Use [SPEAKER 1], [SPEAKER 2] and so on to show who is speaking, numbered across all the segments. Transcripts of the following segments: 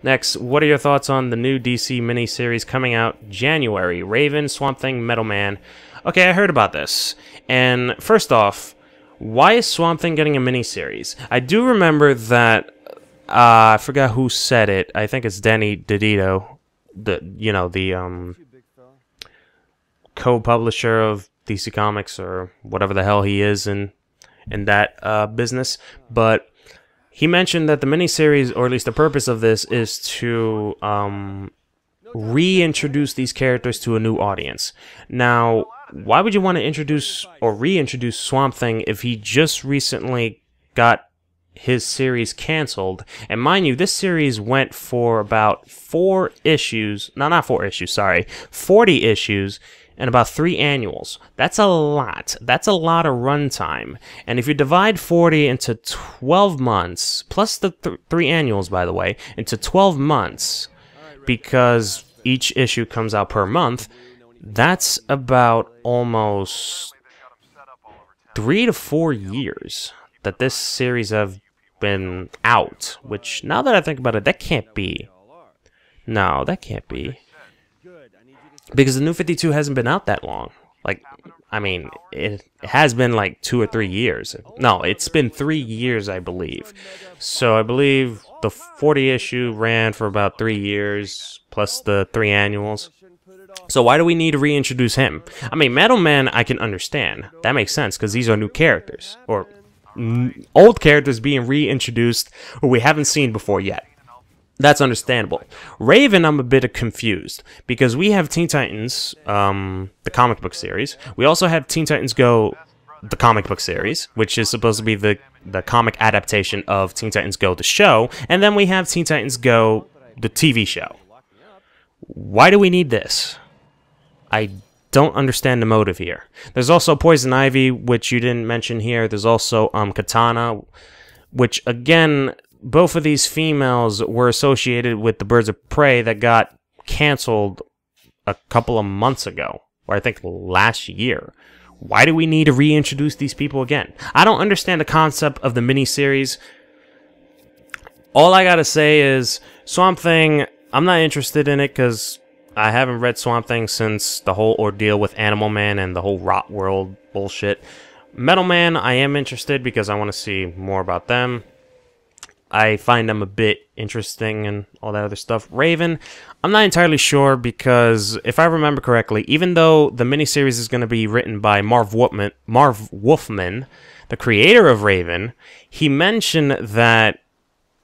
[SPEAKER 1] Next, what are your thoughts on the new DC miniseries coming out January? Raven, Swamp Thing, Metal Man. Okay, I heard about this. And first off, why is Swamp Thing getting a miniseries? I do remember that, I forgot who said it. I think it's Danny DeVito, the co-publisher of DC Comics or whatever the hell he is in that business. But he mentioned that the miniseries, or at least the purpose of this, is to reintroduce these characters to a new audience. Now, why would you want to introduce or reintroduce Swamp Thing if he just recently got his series canceled? And mind you, this series went for about 40 issues and about 3 annuals. That's a lot. That's a lot of runtime. And if you divide 40 into 12 months, plus the 3 annuals, by the way, into 12 months, because each issue comes out per month, that's about almost 3 to 4 years that this series have been out. Which, now that I think about it, that can't be. No, that can't be. Because the New 52 hasn't been out that long. Like, I mean, it has been like 2 or 3 years. No, it's been 3 years, I believe. So I believe the 40 issue ran for about 3 years, plus the 3 annuals. So why do we need to reintroduce him? I mean, Metal Man, I can understand. That makes sense, because these are new characters. Or old characters being reintroduced, or we haven't seen before yet. That's understandable. Raven, I'm a bit confused, because we have Teen Titans, the comic book series. We also have Teen Titans Go, the comic book series, which is supposed to be the comic adaptation of Teen Titans Go, the show. And then we have Teen Titans Go, the TV show. Why do we need this? I don't understand the motive here. There's also Poison Ivy, which you didn't mention here. There's also Katana, which, again, both of these females were associated with the Birds of Prey that got canceled a couple of months ago, or I think last year. Why do we need to reintroduce these people again? I don't understand the concept of the miniseries. All I gotta say is, Swamp Thing, I'm not interested in it because I haven't read Swamp Thing since the whole ordeal with Animal Man and the whole Rot World bullshit. Metal Man, I am interested because I want to see more about them. I find them a bit interesting and all that other stuff. Raven, I'm not entirely sure because, if I remember correctly, even though the miniseries is going to be written by Marv Wolfman, the creator of Raven, he mentioned that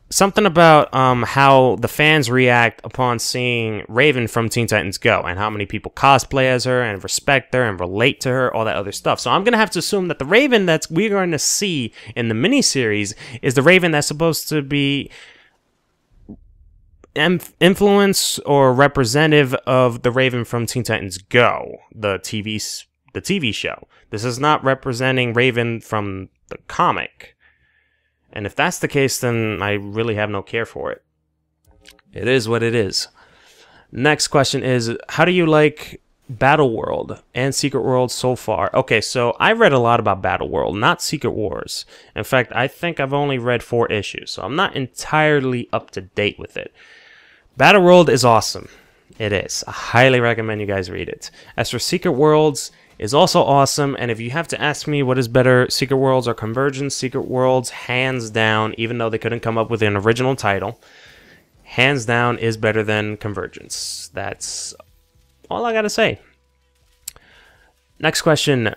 [SPEAKER 1] something about how the fans react upon seeing Raven from Teen Titans Go, and how many people cosplay as her and respect her and relate to her, all that other stuff. So I'm going to have to assume that the Raven that we're going to see in the miniseries is the Raven that's supposed to be influence or representative of the Raven from Teen Titans Go, the TV show. This is not representing Raven from the comic. And if that's the case, then I really have no care for it. It is what it is. Next question is, how do you like Battle World and Secret World so far? Okay, so I read a lot about Battle World, not Secret Wars. In fact, I think I've only read 4 issues, so I'm not entirely up to date with it. Battle World is awesome. It is. I highly recommend you guys read it. As for Secret Worlds, is also awesome, and if you have to ask me what is better, Secret Worlds or Convergence, Secret Worlds, hands down, even though they couldn't come up with an original title, hands down is better than Convergence. That's all I gotta say. Next question.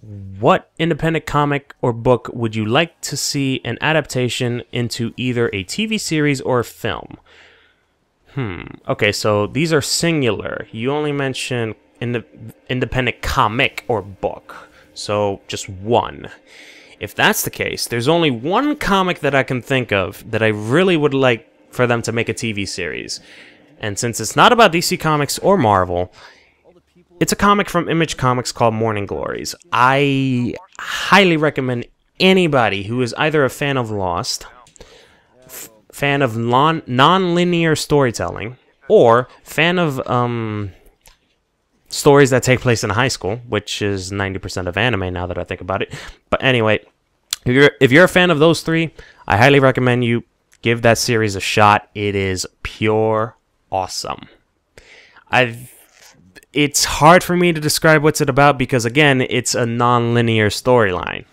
[SPEAKER 1] What independent comic or book would you like to see an adaptation into either a TV series or a film? Okay, so these are singular. You only mention independent comic or book, so just one. If that's the case, there's only one comic that I can think of that I really would like for them to make a TV series. And since it's not about DC Comics or Marvel, it's a comic from Image Comics called Morning Glories. I highly recommend anybody who is either a fan of Lost, fan of non-linear storytelling, or fan of stories that take place in high school, which is 90% of anime now that I think about it. But anyway, if you're a fan of those 3, I highly recommend you Give that series a shot. It is pure awesome. It's hard for me to describe what's it about because, again, it's a non-linear storyline.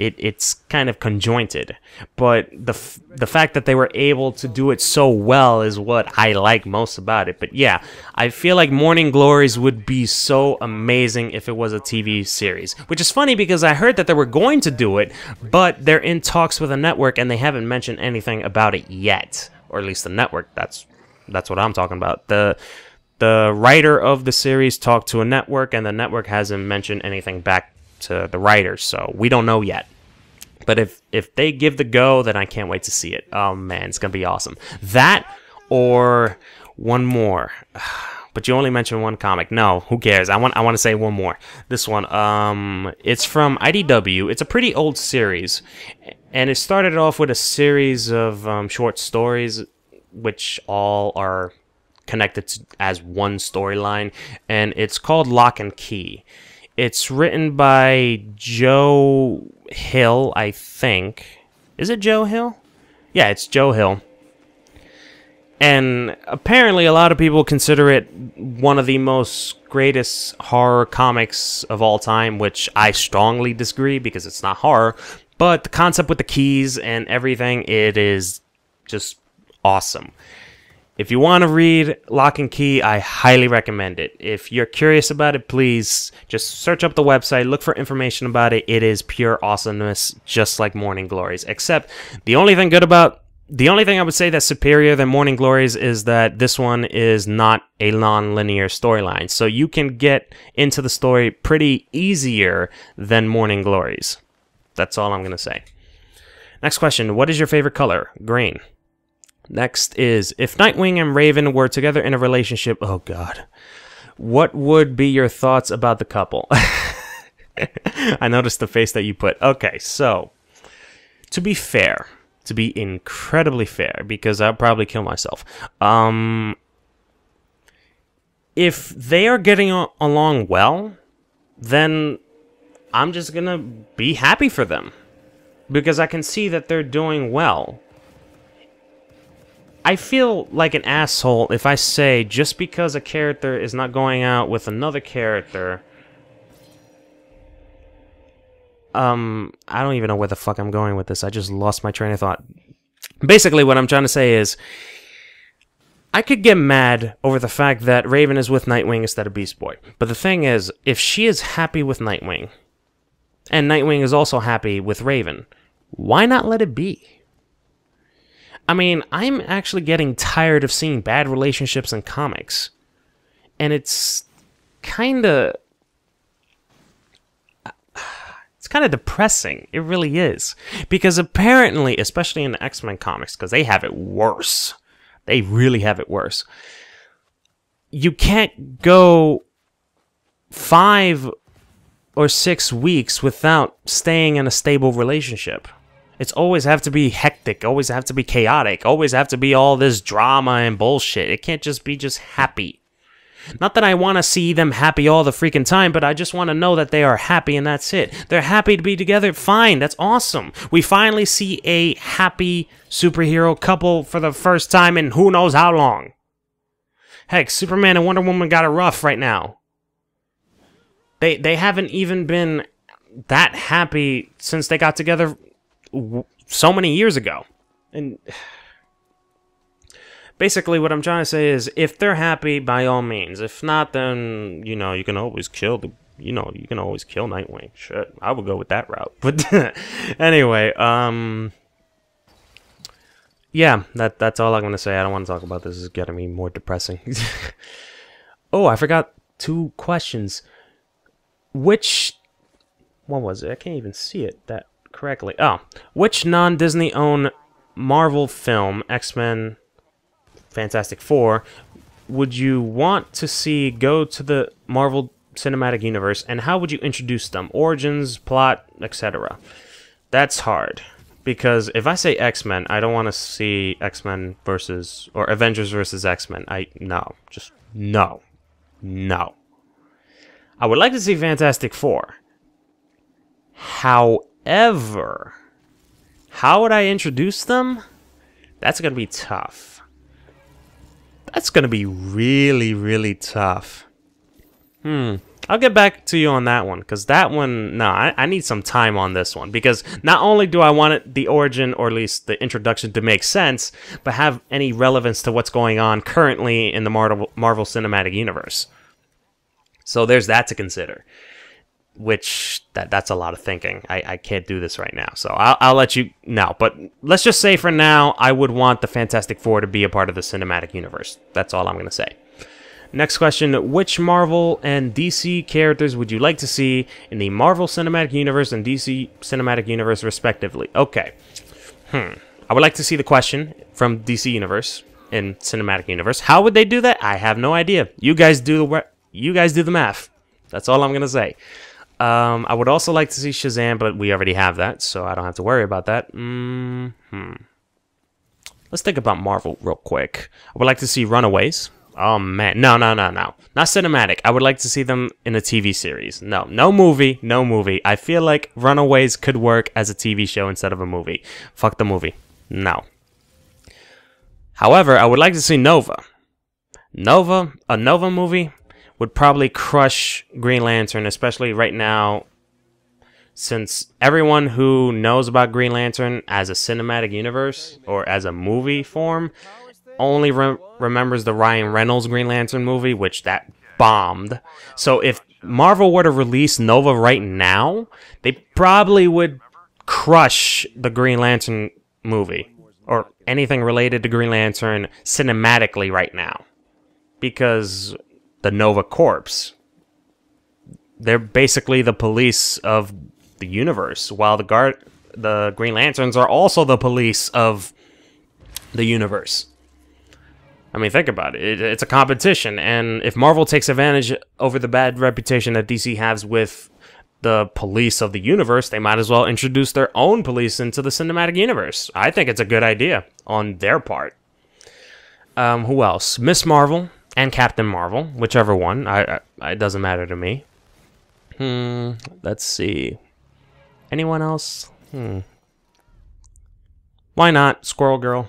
[SPEAKER 1] It's kind of conjointed, but the fact that they were able to do it so well is what I like most about it. But yeah, I feel like Morning Glories would be so amazing if it was a TV series, which is funny because I heard that they were going to do it, but they're in talks with a network and they haven't mentioned anything about it yet, or at least the network. That's what I'm talking about. The writer of the series talked to a network, and the network hasn't mentioned anything back to the writers, so we don't know yet. But if they give the go, then I can't wait to see it. Oh man, it's gonna be awesome. That or one more, but you only mentioned one comic. No, who cares? I want to say one more. This one, it's from IDW. It's a pretty old series, and it started off with a series of short stories, which all are connected as one storyline, and it's called Lock and Key. It's written by Joe Hill, I think. Is it Joe Hill? Yeah, it's Joe Hill. And apparently a lot of people consider it one of the most greatest horror comics of all time, which I strongly disagree because it's not horror. But the concept with the keys and everything, it is just awesome. If you want to read Lock and Key, I highly recommend it. If you're curious about it, please just search up the website, look for information about it. It is pure awesomeness, just like Morning Glories. Except the only thing I would say that's superior than Morning Glories is that this one is not a non-linear storyline. So you can get into the story pretty easier than Morning Glories. That's all I'm going to say. Next question. What is your favorite color? Green. Next is, if Nightwing and Raven were together in a relationship, oh god, what would be your thoughts about the couple? I noticed the face that you put. Okay, so, to be fair, to be incredibly fair, because I'll probably kill myself, if they are getting along well, then I'm just gonna be happy for them, because I can see that they're doing well. I feel like an asshole if I say just because a character is not going out with another character, I don't even know where the fuck I'm going with this. I just lost my train of thought. Basically, what I'm trying to say is, I could get mad over the fact that Raven is with Nightwing instead of Beast Boy. But the thing is, if she is happy with Nightwing, and Nightwing is also happy with Raven, why not let it be? I mean, I'm actually getting tired of seeing bad relationships in comics. And it's kind of depressing. It really is. Because apparently, especially in the X-Men comics, because they have it worse. They really have it worse. You can't go 5 or 6 weeks without staying in a stable relationship. It's always have to be hectic, always have to be chaotic, always have to be all this drama and bullshit. It can't just be happy. Not that I want to see them happy all the freaking time, but I just want to know that they are happy and that's it. They're happy to be together, fine, that's awesome. We finally see a happy superhero couple for the first time in who knows how long. Heck, Superman and Wonder Woman got it rough right now. They haven't even been that happy since they got together so many years ago. And basically what I'm trying to say is, if they're happy, by all means. If not, then you can always kill Nightwing. Shit, I would go with that route. But anyway, yeah, that's all I'm gonna say. I don't want to talk about this. It's getting me more depressing. Oh, I forgot 2 questions. What was it? I can't even see it that correctly. Oh, which non-Disney owned Marvel film, X-Men, Fantastic Four, would you want to see go to the Marvel Cinematic Universe, and how would you introduce them? Origins, plot, etc. That's hard, because if I say X-Men, I don't want to see X-Men versus, or Avengers versus X-Men. No. I would like to see Fantastic Four. However, how would I introduce them? That's going to be tough. That's going to be really, really tough. I'll get back to you on that one, because that one, no, I need some time on this one, because not only do I want it, the origin, or at least the introduction, to make sense, but have any relevance to what's going on currently in the Marvel Cinematic Universe. So there's that to consider, which, that's a lot of thinking. I can't do this right now, so I'll let you know. But let's just say for now, I would want the Fantastic Four to be a part of the Cinematic Universe. That's all I'm going to say. Next question, which Marvel and DC characters would you like to see in the Marvel Cinematic Universe and DC Cinematic Universe, respectively? Okay. I would like to see the question from DC Universe and Cinematic Universe. How would they do that? I have no idea. You guys do the math. That's all I'm going to say. I would also like to see Shazam, but we already have that, so I don't have to worry about that. Let's think about Marvel real quick. I would like to see Runaways. Oh, man. No. Not cinematic. I would like to see them in a TV series. No movie. No movie. I feel like Runaways could work as a TV show instead of a movie. Fuck the movie. No. However, I would like to see Nova. A Nova movie would probably crush Green Lantern, especially right now, since everyone who knows about Green Lantern as a cinematic universe or as a movie form only remembers the Ryan Reynolds Green Lantern movie, which that bombed. So if Marvel were to release Nova right now, they probably would crush the Green Lantern movie or anything related to Green Lantern cinematically right now, because the Nova Corps, they're basically the police of the universe, while the Green Lanterns are also the police of the universe. I mean, think about it. It's a competition, and if Marvel takes advantage over the bad reputation that DC has with the police of the universe, they might as well introduce their own police into the cinematic universe. I think it's a good idea on their part. Who else? Miss Marvel and Captain Marvel, whichever one. It doesn't matter to me. Let's see. Anyone else? Why not Squirrel Girl?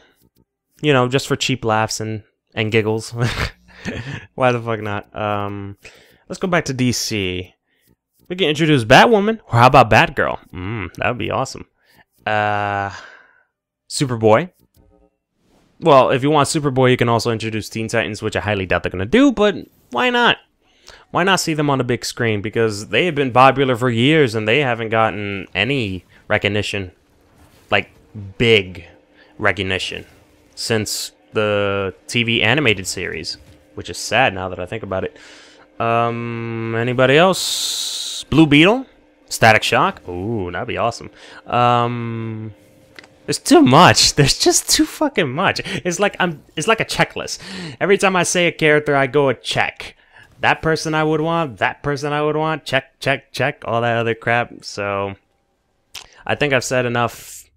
[SPEAKER 1] You know, just for cheap laughs and giggles. Why the fuck not? Let's go back to DC. We can introduce Batwoman, or how about Batgirl? That would be awesome. Superboy. Well, if you want Superboy, you can also introduce Teen Titans, which I highly doubt they're going to do, but why not? Why not see them on the big screen? Because they have been popular for years, and they haven't gotten any recognition. Like, big recognition. Since the TV animated series, which is sad now that I think about it. Anybody else? Blue Beetle? Static Shock? Ooh, that'd be awesome. There's too much. There's just too fucking much. It's like a checklist. Every time I say a character, I go a check. That person I would want, that person I would want, check, check, check, all that other crap. So I think I've said enough.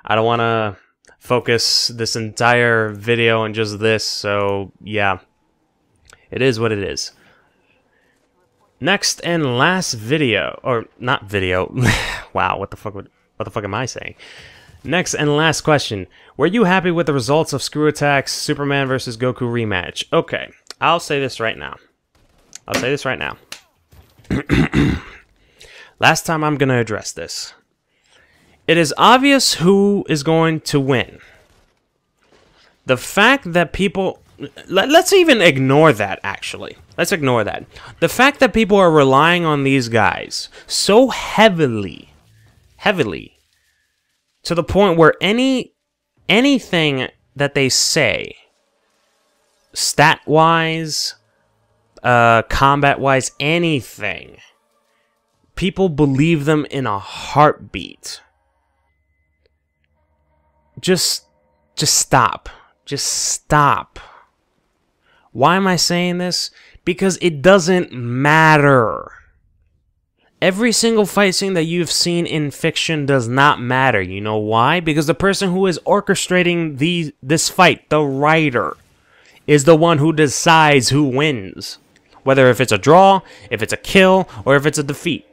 [SPEAKER 1] I don't want to focus this entire video on just this, so yeah, it is what it is. Next and last video, or not video. Wow, what the fuck am I saying? Next and last question: were you happy with the results of Screw Attack's Superman vs. Goku rematch? Okay, I'll say this right now. Last time I'm gonna address this. It is obvious who is going to win. The fact that people... Let's even ignore that, actually. Let's ignore that. The fact that people are relying on these guys so heavily, to the point where anything that they say, stat-wise, combat-wise, anything, people believe them in a heartbeat. Just stop. Just stop. Why am I saying this? Because it doesn't matter. Every single fight scene that you've seen in fiction does not matter. You know why? Because the person who is orchestrating this fight, the writer, is the one who decides who wins. Whether if it's a draw, if it's a kill, or if it's a defeat.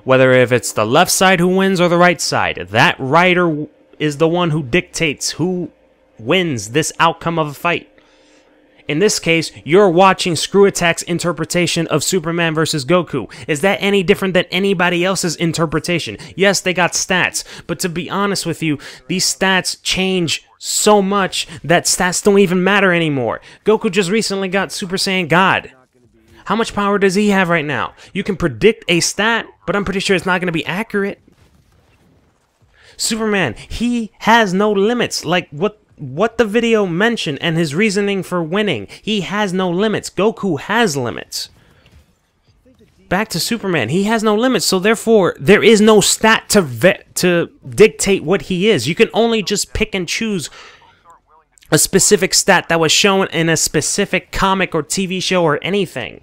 [SPEAKER 1] Whether if it's the left side who wins or the right side. That writer is the one who dictates who wins this outcome of a fight. In this case, you're watching Screw Attack's interpretation of Superman versus Goku. Is that any different than anybody else's interpretation? Yes, they got stats, but to be honest with you, these stats change so much that stats don't even matter anymore. Goku just recently got Super Saiyan God. How much power does he have right now? You can predict a stat, but I'm pretty sure it's not going to be accurate. Superman, he has no limits, like what the video mentioned and his reasoning for winning. He has no limits. Goku has limits. Back to Superman, he has no limits, so therefore there is no stat to dictate what he is. You can only just pick and choose a specific stat that was shown in a specific comic or TV show or anything.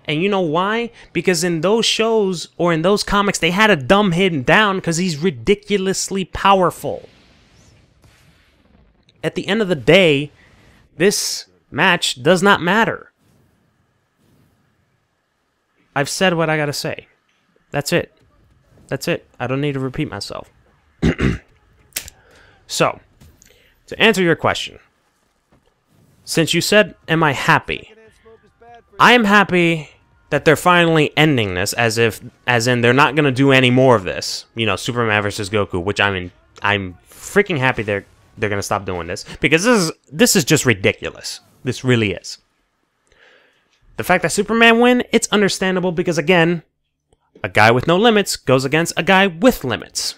[SPEAKER 1] And you know why? Because in those shows or in those comics, they had a dumb hidden down because he's ridiculously powerful. At the end of the day, this match does not matter. I've said what I gotta say. That's it. That's it. I don't need to repeat myself. So, to answer your question, since you said, am I happy? I am happy that they're finally ending this, as in they're not gonna do any more of this. You know, Superman versus Goku, which I'm freaking happy they're gonna stop doing this, because this is just ridiculous. This really is. The fact that Superman win, it's understandable because, again, a guy with no limits goes against a guy with limits.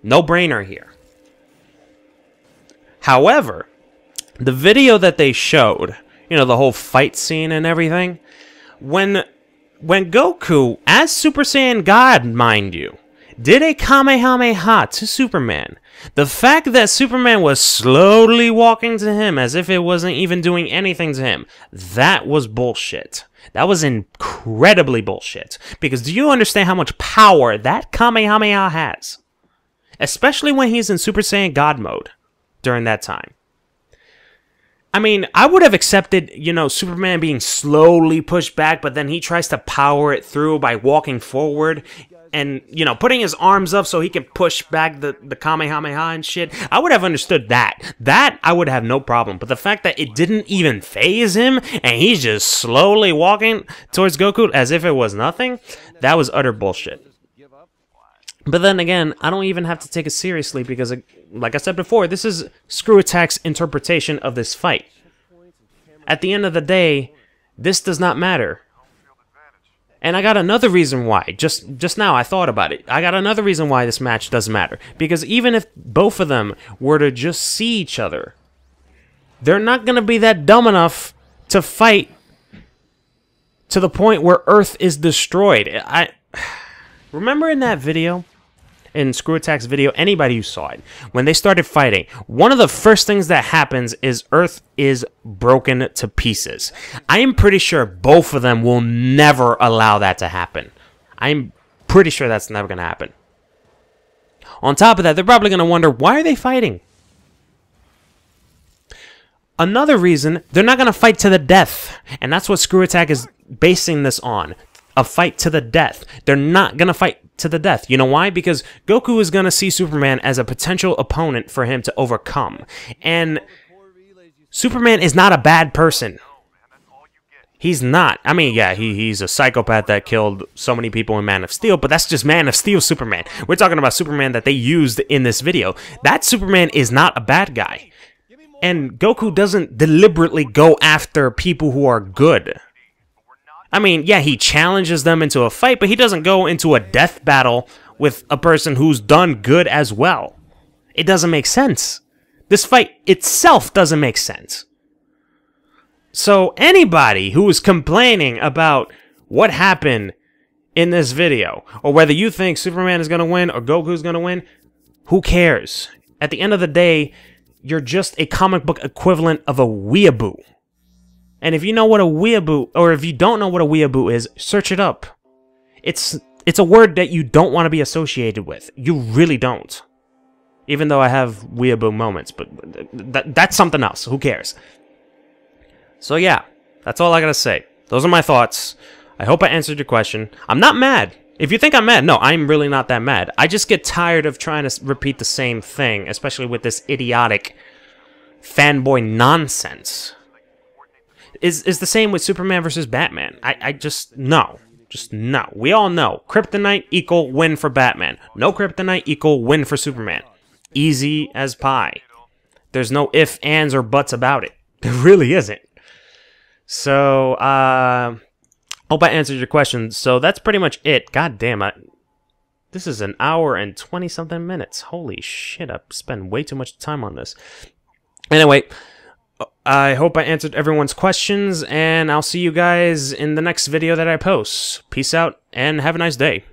[SPEAKER 1] No brainer here. However, the video that they showed, you know, the whole fight scene and everything, when Goku, as Super Saiyan God, mind you, did a Kamehameha to Superman, the fact that Superman was slowly walking to him as if it wasn't even doing anything to him, that was bullshit. That was incredibly bullshit. Because do you understand how much power that Kamehameha has? Especially when he's in Super Saiyan God mode during that time. I mean, I would have accepted, you know, Superman being slowly pushed back, but then he tries to power it through by walking forward and, you know, putting his arms up so he can push back the Kamehameha and shit. I would have understood that. That I would have no problem. But the fact that it didn't even faze him and he's just slowly walking towards Goku as if it was nothing, that was utter bullshit. But then again, I don't even have to take it seriously because, like I said before, this is Screw Attack's interpretation of this fight. At the end of the day, this does not matter. And I got another reason why. Just now, I thought about it. I got another reason why this match doesn't matter. Because even if both of them were to just see each other, they're not going to be that dumb enough to fight to the point where Earth is destroyed. Remember in that video? In Screw Attack's video, anybody who saw it, when they started fighting, one of the first things that happens is Earth is broken to pieces. I am pretty sure both of them will never allow that to happen. I'm pretty sure that's never going to happen. On top of that, they're probably going to wonder, why are they fighting? Another reason, they're not going to fight to the death. And that's what Screw Attack is basing this on. A fight to the death. They're not going to fight to the death. You know why? Because Goku is going to see Superman as a potential opponent for him to overcome. And Superman is not a bad person. He's not. I mean, yeah, he's a psychopath that killed so many people in Man of Steel, but that's just Man of Steel Superman. We're talking about Superman that they used in this video. That Superman is not a bad guy. And Goku doesn't deliberately go after people who are good. I mean, yeah, he challenges them into a fight, but he doesn't go into a death battle with a person who's done good as well. It doesn't make sense. This fight itself doesn't make sense. So anybody who is complaining about what happened in this video, or whether you think Superman is going to win or Goku's going to win, who cares? At the end of the day, you're just a comic book equivalent of a weeaboo. And if you know what a weeaboo, or if you don't know what a weeaboo is, search it up. It's a word that you don't want to be associated with. You really don't. Even though I have weeaboo moments, but that's something else. Who cares? So yeah, that's all I gotta say. Those are my thoughts. I hope I answered your question. I'm not mad. If you think I'm mad, no, I'm really not that mad. I just get tired of trying to repeat the same thing, especially with this idiotic fanboy nonsense is the same with Superman versus Batman. I just, no. Just no. We all know. Kryptonite equal win for Batman. No kryptonite equal win for Superman. Easy as pie. There's no ifs, ands, or buts about it. There really isn't. So, hope I answered your questions. So that's pretty much it. God damn it. This is an hour and 20-something minutes. Holy shit, I've spent way too much time on this. Anyway, I hope I answered everyone's questions, and I'll see you guys in the next video that I post. Peace out, and have a nice day.